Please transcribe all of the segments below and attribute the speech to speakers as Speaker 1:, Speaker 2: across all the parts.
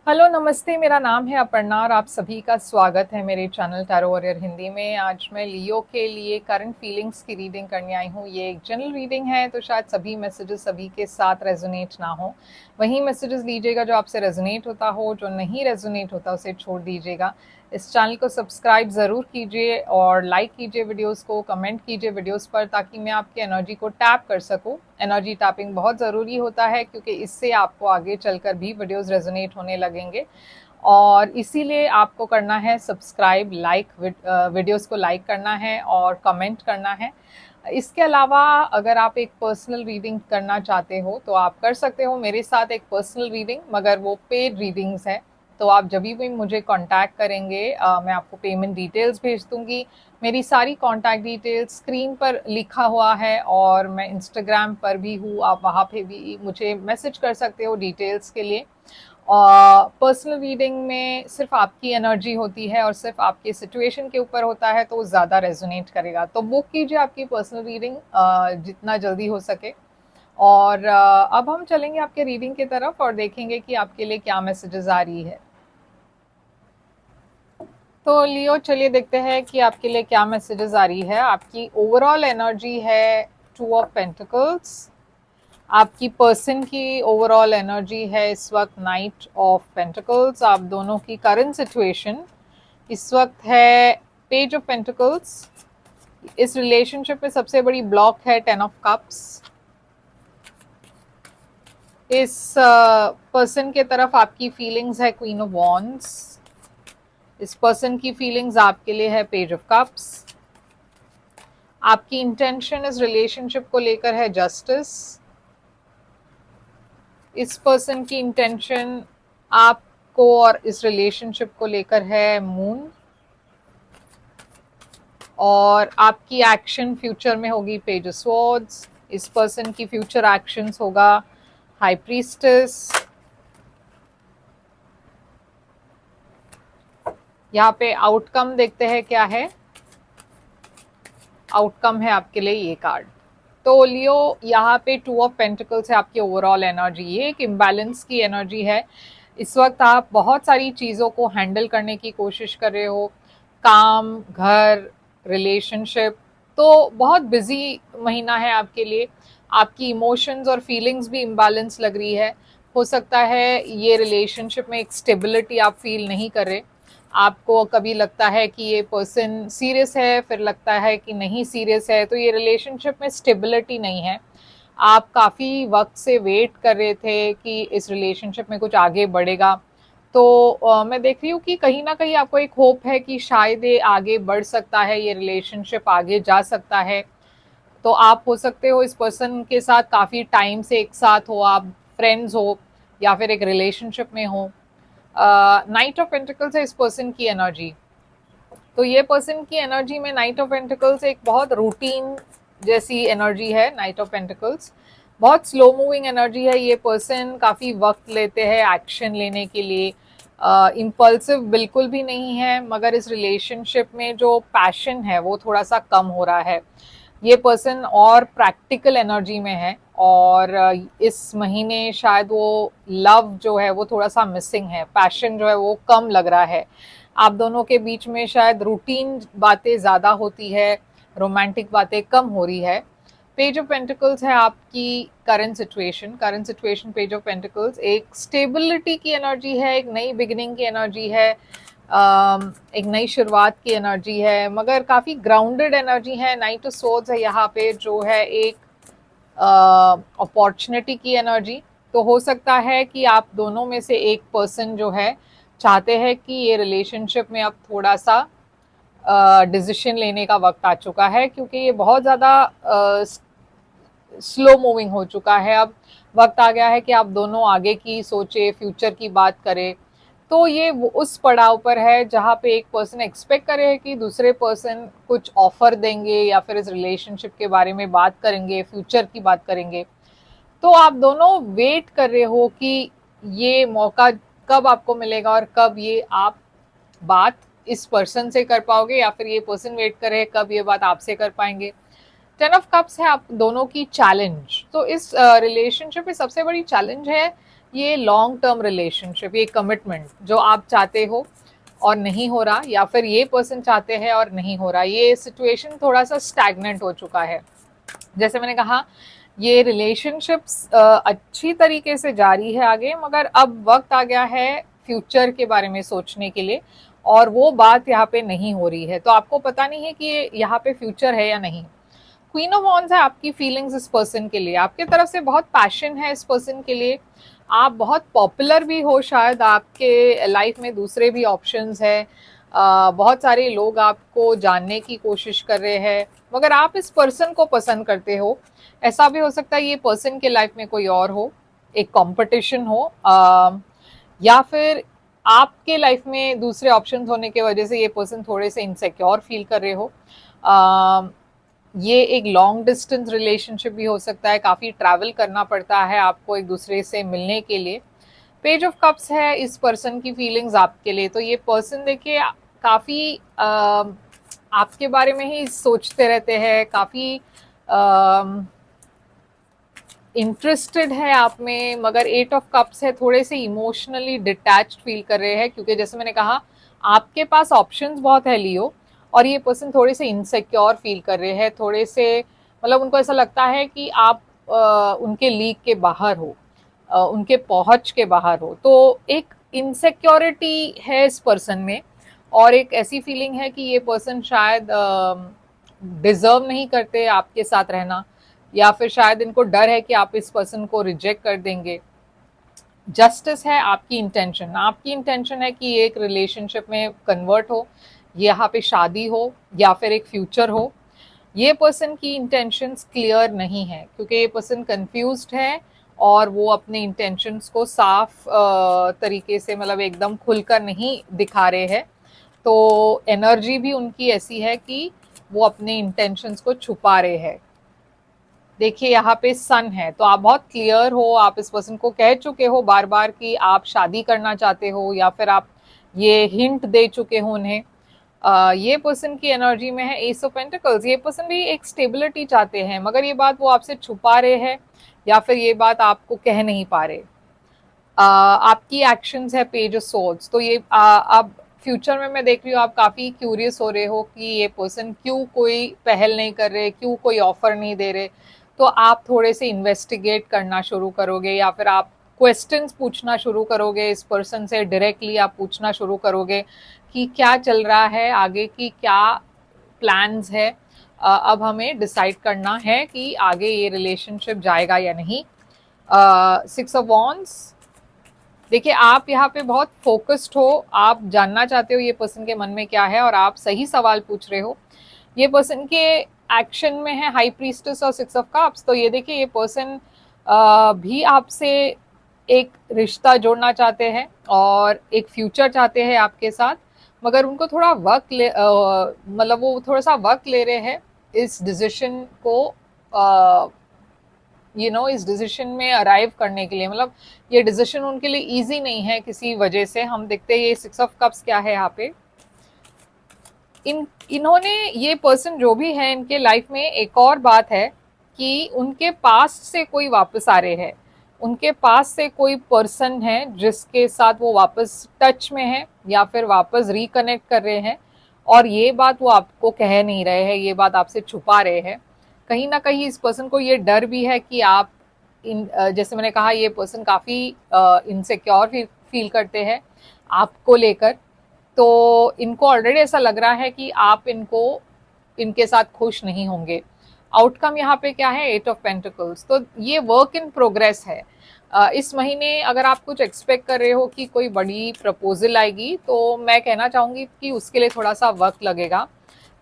Speaker 1: Hello नमस्ते, मेरा नाम है अपर्णा और आप सभी का स्वागत है मेरे चैनल टैरो वॉरियर हिंदी में। आज मैं लियो के लिए करंट फीलिंग्स की रीडिंग करने आई हूँ। ये एक जनरल रीडिंग है तो शायद सभी मैसेजेस सभी के साथ रेजोनेट ना हो। वही मैसेजेस लीजिएगा जो आपसे रेजोनेट होता हो, जो नहीं रेजोनेट होता उसे छोड़ दीजिएगा। इस चैनल को सब्सक्राइब ज़रूर कीजिए और लाइक कीजिए वीडियोस को, कमेंट कीजिए वीडियोस पर, ताकि मैं आपकी एनर्जी को टैप कर सकूं। एनर्जी टैपिंग बहुत ज़रूरी होता है क्योंकि इससे आपको आगे चलकर भी वीडियोस रेजोनेट होने लगेंगे। और इसीलिए आपको करना है सब्सक्राइब, लाइक, वीडियोस को लाइक करना है और कमेंट करना है। इसके अलावा अगर आप एक पर्सनल रीडिंग करना चाहते हो तो आप कर सकते हो मेरे साथ एक पर्सनल रीडिंग, मगर वो पेड रीडिंग्स है। तो आप जब भी मुझे कांटेक्ट करेंगे मैं आपको पेमेंट डिटेल्स भेज दूंगी। मेरी सारी कांटेक्ट डिटेल्स स्क्रीन पर लिखा हुआ है और मैं इंस्टाग्राम पर भी हूँ, आप वहाँ पे भी मुझे मैसेज कर सकते हो डिटेल्स के लिए। पर्सनल रीडिंग में सिर्फ आपकी एनर्जी होती है और सिर्फ आपके सिचुएशन के ऊपर होता है, तो वो ज़्यादा रेजोनेट करेगा। तो बुक कीजिए आपकी पर्सनल रीडिंग जितना जल्दी हो सके। और अब हम चलेंगे आपके रीडिंग की तरफ और देखेंगे कि आपके लिए क्या मैसेजेस आ रही है। तो लियो, चलिए देखते हैं कि आपके लिए क्या मैसेजेस आ रही है। आपकी ओवरऑल एनर्जी है 2 ऑफ पेंटिकल्स। आपकी पर्सन की ओवरऑल एनर्जी है इस वक्त नाइट ऑफ पेंटिकल्स। आप दोनों की करंट सिचुएशन इस वक्त है पेज ऑफ पेंटिकल्स। इस रिलेशनशिप में सबसे बड़ी ब्लॉक है 10 ऑफ कप्स। इस पर्सन के तरफ आपकी फीलिंग्स है क्वीन ऑफ वॉन्ड्स। इस पर्सन की फीलिंग्स आपके लिए है पेज ऑफ कप्स। आपकी इंटेंशन इस रिलेशनशिप को लेकर है जस्टिस। इस पर्सन की इंटेंशन आपको और इस रिलेशनशिप को लेकर है मून। और आपकी एक्शन फ्यूचर में होगी पेज ऑफ स्वॉर्ड्स। इस पर्सन की फ्यूचर एक्शंस होगा हाई प्रीस्टेस। यहाँ पे आउटकम देखते हैं क्या है। आउटकम है आपके लिए ये कार्ड। तो लियो, यहाँ पे 2 ऑफ पेंटिकल्स है आपकी ओवरऑल एनर्जी। ये एक इम्बैलेंस की एनर्जी है। इस वक्त आप बहुत सारी चीज़ों को हैंडल करने की कोशिश कर रहे हो, काम, घर, रिलेशनशिप। तो बहुत बिजी महीना है आपके लिए। आपकी इमोशंस और फीलिंग्स भी इम्बैलेंस लग रही है। हो सकता है ये रिलेशनशिप में एक स्टेबिलिटी आप फील नहीं कर रहे। आपको कभी लगता है कि ये पर्सन सीरियस है, फिर लगता है कि नहीं सीरियस है। तो ये रिलेशनशिप में स्टेबिलिटी नहीं है। आप काफ़ी वक्त से वेट कर रहे थे कि इस रिलेशनशिप में कुछ आगे बढ़ेगा। तो मैं देख रही हूँ कि कहीं ना कहीं आपको एक होप है कि शायद ये आगे बढ़ सकता है, ये रिलेशनशिप आगे जा सकता है। तो आप हो सकते हो इस पर्सन के साथ काफ़ी टाइम से एक साथ हो, आप फ्रेंड्स हो या फिर एक रिलेशनशिप में हो। नाइट ऑफ पेंटिकल्स है इस पर्सन की एनर्जी। तो ये पर्सन की एनर्जी में नाइट ऑफ पेंटिकल्स एक बहुत रूटीन जैसी एनर्जी है। नाइट ऑफ पेंटिकल्स बहुत स्लो मूविंग एनर्जी है। ये पर्सन काफ़ी वक्त लेते हैं एक्शन लेने के लिए। इम्पल्सिव बिल्कुल भी नहीं है, मगर इस रिलेशनशिप में जो पैशन है वो थोड़ा सा कम हो रहा है। ये पर्सन और प्रैक्टिकल एनर्जी में है और इस महीने शायद वो लव जो है वो थोड़ा सा मिसिंग है, पैशन जो है वो कम लग रहा है। आप दोनों के बीच में शायद रूटीन बातें ज़्यादा होती है, रोमांटिक बातें कम हो रही है। पेज ऑफ पेंटिकल्स है आपकी current situation. Page of pentacles एक स्टेबिलिटी की एनर्जी है, एक नई बिगिनिंग की एनर्जी है, एक नई शुरुआत की एनर्जी है, मगर काफ़ी ग्राउंडेड एनर्जी है। नाइट ऑफ सोर्ड्स है यहाँ पे, जो है एक अपॉर्चुनिटी की एनर्जी। तो हो सकता है कि आप दोनों में से एक पर्सन जो है चाहते हैं कि ये रिलेशनशिप में अब थोड़ा सा डिसीजन लेने का वक्त आ चुका है, क्योंकि ये बहुत ज़्यादा स्लो मूविंग हो चुका है। अब वक्त आ गया है कि आप दोनों आगे की सोचे, फ्यूचर की बात करें। तो ये उस पड़ाव पर है जहाँ पे एक पर्सन एक्सपेक्ट करे कि दूसरे पर्सन कुछ ऑफर देंगे या फिर इस रिलेशनशिप के बारे में बात करेंगे, फ्यूचर की बात करेंगे। तो आप दोनों वेट कर रहे हो कि ये मौका कब आपको मिलेगा और कब ये आप बात इस पर्सन से कर पाओगे, या फिर ये पर्सन वेट करे कब ये बात आपसे कर पाएंगे। 10 ऑफ कप्स है आप दोनों की चैलेंज। तो इस रिलेशनशिप में सबसे बड़ी चैलेंज है ये लॉन्ग टर्म रिलेशनशिप, ये कमिटमेंट जो आप चाहते हो और नहीं हो रहा, या फिर ये पर्सन चाहते हैं और नहीं हो रहा, ये सिचुएशन थोड़ा सा स्टैग्नेंट हो चुका है। जैसे मैंने कहा, ये रिलेशनशिप्स अच्छी तरीके से जारी है आगे, मगर अब वक्त आ गया है फ्यूचर के बारे में सोचने के लिए, और वो बात यहाँ पे नहीं हो रही है। तो आपको पता नहीं है कि यहाँ पे फ्यूचर है या नहीं। क्वीन ऑफ वॉन्ड्स है आपकी फीलिंग्स इस पर्सन के लिए, आपके तरफ से बहुत पैशन है इस पर्सन के लिए, आप बहुत पॉपुलर भी हो, शायद आपके लाइफ में दूसरे भी ऑप्शंस है, बहुत सारे लोग आपको जानने की कोशिश कर रहे हैं, मगर आप इस पर्सन को पसंद करते हो। ऐसा भी हो सकता है ये पर्सन के लाइफ में कोई और हो, एक कंपटीशन हो, या फिर आपके लाइफ में दूसरे ऑप्शंस होने की वजह से ये पर्सन थोड़े से इनसिक्योर फील कर रहे हो। ये एक लॉन्ग डिस्टेंस रिलेशनशिप भी हो सकता है, काफ़ी ट्रैवल करना पड़ता है आपको एक दूसरे से मिलने के लिए। पेज ऑफ कप्स है इस पर्सन की फीलिंग्स आपके लिए, तो ये पर्सन देखिए काफ़ी आपके बारे में ही सोचते रहते हैं, काफ़ी इंटरेस्टेड है आप में, मगर 8 ऑफ कप्स है, थोड़े से इमोशनली डिटैच्ड फील कर रहे हैं, क्योंकि जैसे मैंने कहा आपके पास ऑप्शंस बहुत है लियो, और ये पर्सन थोड़े से इनसिक्योर फील कर रहे हैं, थोड़े से मतलब उनको ऐसा लगता है कि आप उनके लीग के बाहर हो, उनके पहुंच के बाहर हो। तो एक इनसिक्योरिटी है इस पर्सन में, और एक ऐसी फीलिंग है कि ये पर्सन शायद डिजर्व नहीं करते आपके साथ रहना, या फिर शायद इनको डर है कि आप इस पर्सन को रिजेक्ट कर देंगे। जस्टिस है आपकी इंटेंशन है कि एक रिलेशनशिप में कन्वर्ट हो, यहाँ पे शादी हो या फिर एक फ्यूचर हो। ये पर्सन की इंटेंशंस क्लियर नहीं है, क्योंकि ये पर्सन कंफ्यूज्ड है और वो अपने इंटेंशंस को साफ तरीके से मतलब एकदम खुलकर नहीं दिखा रहे हैं। तो एनर्जी भी उनकी ऐसी है कि वो अपने इंटेंशंस को छुपा रहे हैं। देखिए यहाँ पे सन है, तो आप बहुत क्लियर हो, आप इस पर्सन को कह चुके हो बार बार कि आप शादी करना चाहते हो, या फिर आप ये हिंट दे चुके हो उन्हें। ये पर्सन की एनर्जी में है एस ऑफ पेंटिकल्स, ये पर्सन भी एक स्टेबिलिटी चाहते हैं, मगर ये बात वो आपसे छुपा रहे हैं, या फिर ये बात आपको कह नहीं पा रहे। आपकी एक्शंस है पेज ऑफ सोर्ड्स, तो ये अब फ्यूचर में मैं देख रही हूँ आप काफ़ी क्यूरियस हो रहे हो कि ये पर्सन क्यों कोई पहल नहीं कर रहे, क्यों कोई ऑफर नहीं दे रहे। तो आप थोड़े से इन्वेस्टिगेट करना शुरू करोगे, या फिर आप क्वेश्चंस पूछना शुरू करोगे इस पर्सन से, डायरेक्टली आप पूछना शुरू करोगे कि क्या चल रहा है आगे, की क्या प्लान्स है। अब हमें डिसाइड करना है कि आगे ये रिलेशनशिप जाएगा या नहीं। 6 ऑफ वॉन्ड्स, देखिए आप यहाँ पे बहुत फोकस्ड हो, आप जानना चाहते हो ये पर्सन के मन में क्या है, और आप सही सवाल पूछ रहे हो। ये पर्सन के एक्शन में है हाई प्रीस्टेस और 6 ऑफ कप्स, तो ये देखिए ये पर्सन भी आपसे एक रिश्ता जोड़ना चाहते हैं और एक फ्यूचर चाहते हैं आपके साथ, मगर उनको थोड़ा वक्त मतलब वो थोड़ा सा वक्त ले रहे हैं इस डिसीजन को इस डिसीजन में अराइव करने के लिए। मतलब ये डिसीजन उनके लिए इजी नहीं है किसी वजह से। हम देखते हैं ये 6 ऑफ कप्स क्या है यहाँ पे। इन्होंने ये पर्सन जो भी है इनके लाइफ में एक और बात है कि उनके पास से कोई वापस आ रहे हैं, उनके पास से कोई पर्सन है जिसके साथ वो वापस टच में है या फिर वापस रिकनेक्ट कर रहे हैं, और ये बात वो आपको कह नहीं रहे हैं, ये बात आपसे छुपा रहे हैं। कहीं ना कहीं इस पर्सन को ये डर भी है कि आप जैसे मैंने कहा ये पर्सन काफ़ी इनसिक्योर फील करते हैं आपको लेकर, तो इनको ऑलरेडी ऐसा लग रहा है कि आप इनके साथ खुश नहीं होंगे। आउटकम यहाँ पे क्या है, 8 ऑफ पेंटिकल्स, तो ये वर्क इन प्रोग्रेस है। इस महीने अगर आप कुछ एक्सपेक्ट कर रहे हो कि कोई बड़ी प्रपोजल आएगी, तो मैं कहना चाहूँगी कि उसके लिए थोड़ा सा वक्त लगेगा।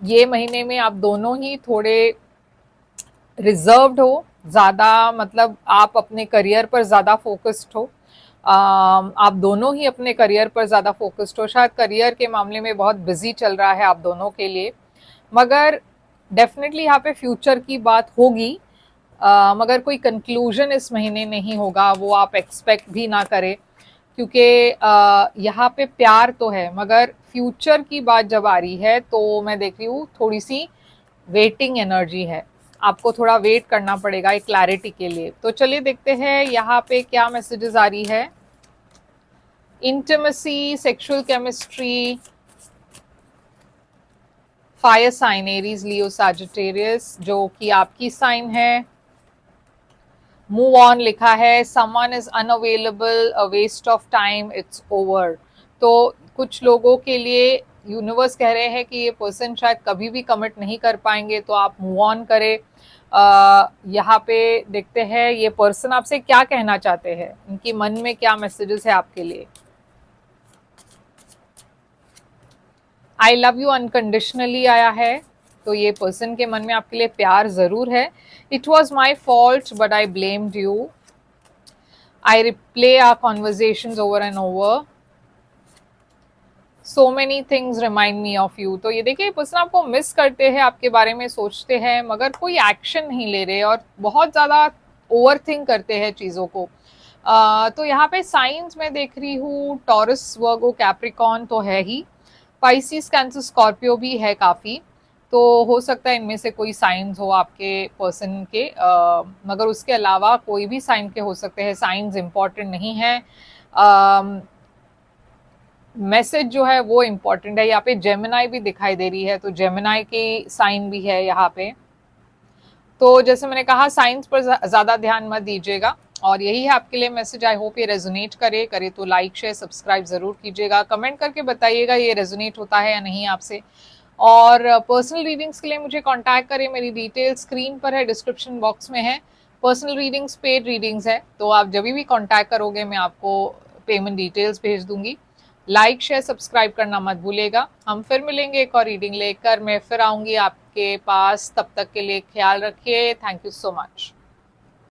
Speaker 1: ये महीने में आप दोनों ही थोड़े रिजर्व्ड हो, ज़्यादा मतलब आप अपने करियर पर ज़्यादा फोकस्ड हो, आप दोनों ही अपने करियर पर ज़्यादा फोकस्ड हो। शायद करियर के मामले में बहुत बिजी चल रहा है आप दोनों के लिए, मगर डेफिनेटली यहाँ पे फ्यूचर की बात होगी, मगर कोई कंक्लूजन इस महीने नहीं होगा, वो आप एक्सपेक्ट भी ना करें, क्योंकि यहाँ पे प्यार तो है, मगर फ्यूचर की बात जब आ रही है तो मैं देख रही हूँ थोड़ी सी वेटिंग एनर्जी है। आपको थोड़ा वेट करना पड़ेगा एक क्लैरिटी के लिए। तो चलिए देखते हैं यहाँ पे क्या मैसेजेस आ रही है। Intimacy, sexual chemistry, fire sign Aries, Leo, Sagittarius, जो कि आपकी साइन है। मूव ऑन लिखा है, someone is unavailable, a waste of time, it's over. तो कुछ लोगों के लिए यूनिवर्स कह रहे हैं कि ये पर्सन शायद कभी भी कमिट नहीं कर पाएंगे, तो आप मूव ऑन करें। यहाँ पे देखते हैं ये पर्सन आपसे क्या कहना चाहते हैं, इनकी मन में क्या मैसेजेस है आपके लिए। आई लव यू अनकंडीशनली आया है, तो ये पर्सन के मन में आपके लिए प्यार जरूर है। It was my fault but I blamed you, I replay our conversations over and over, so many things remind me of you. तो ये देखिए पर्सन आपको मिस करते हैं, आपके बारे में सोचते हैं, मगर कोई एक्शन नहीं ले रहे और बहुत ज़्यादा ओवर थिंक करते हैं चीज़ों को। तो यहाँ पे साइंस में देख रही हूँ, टॉरस, वर्गो, कैप्रिकॉन तो है ही, पाइसिस, कैंसर, स्कॉर्पियो भी है काफ़ी। तो हो सकता है इनमें से कोई साइंस हो आपके पर्सन के, मगर उसके अलावा कोई भी साइन के हो सकते हैं, साइंस इंपॉर्टेंट नहीं है। मैसेज जो है वो इम्पोर्टेंट है। यहाँ पे जेमिनाई भी दिखाई दे रही है, तो जेमिनाई की साइन भी है यहाँ पे। तो जैसे मैंने कहा साइंस पर ज़्यादा ध्यान मत दीजिएगा, और यही है आपके लिए मैसेज। आई होप ये रेजोनेट करे तो लाइक शेयर सब्सक्राइब ज़रूर कीजिएगा, कमेंट करके बताइएगा ये रेजोनेट होता है या नहीं आपसे। और पर्सनल रीडिंग्स के लिए मुझे कांटेक्ट करें, मेरी डिटेल स्क्रीन पर है, डिस्क्रिप्शन बॉक्स में है। पर्सनल रीडिंग्स पेड रीडिंग्स है, तो आप जब भी कांटेक्ट करोगे मैं आपको पेमेंट डिटेल्स भेज दूंगी। लाइक शेयर सब्सक्राइब करना मत भूलिएगा। हम फिर मिलेंगे एक और रीडिंग लेकर, मैं फिर आऊंगी आपके पास। तब तक के लिए ख्याल रखिए। Thank you so much.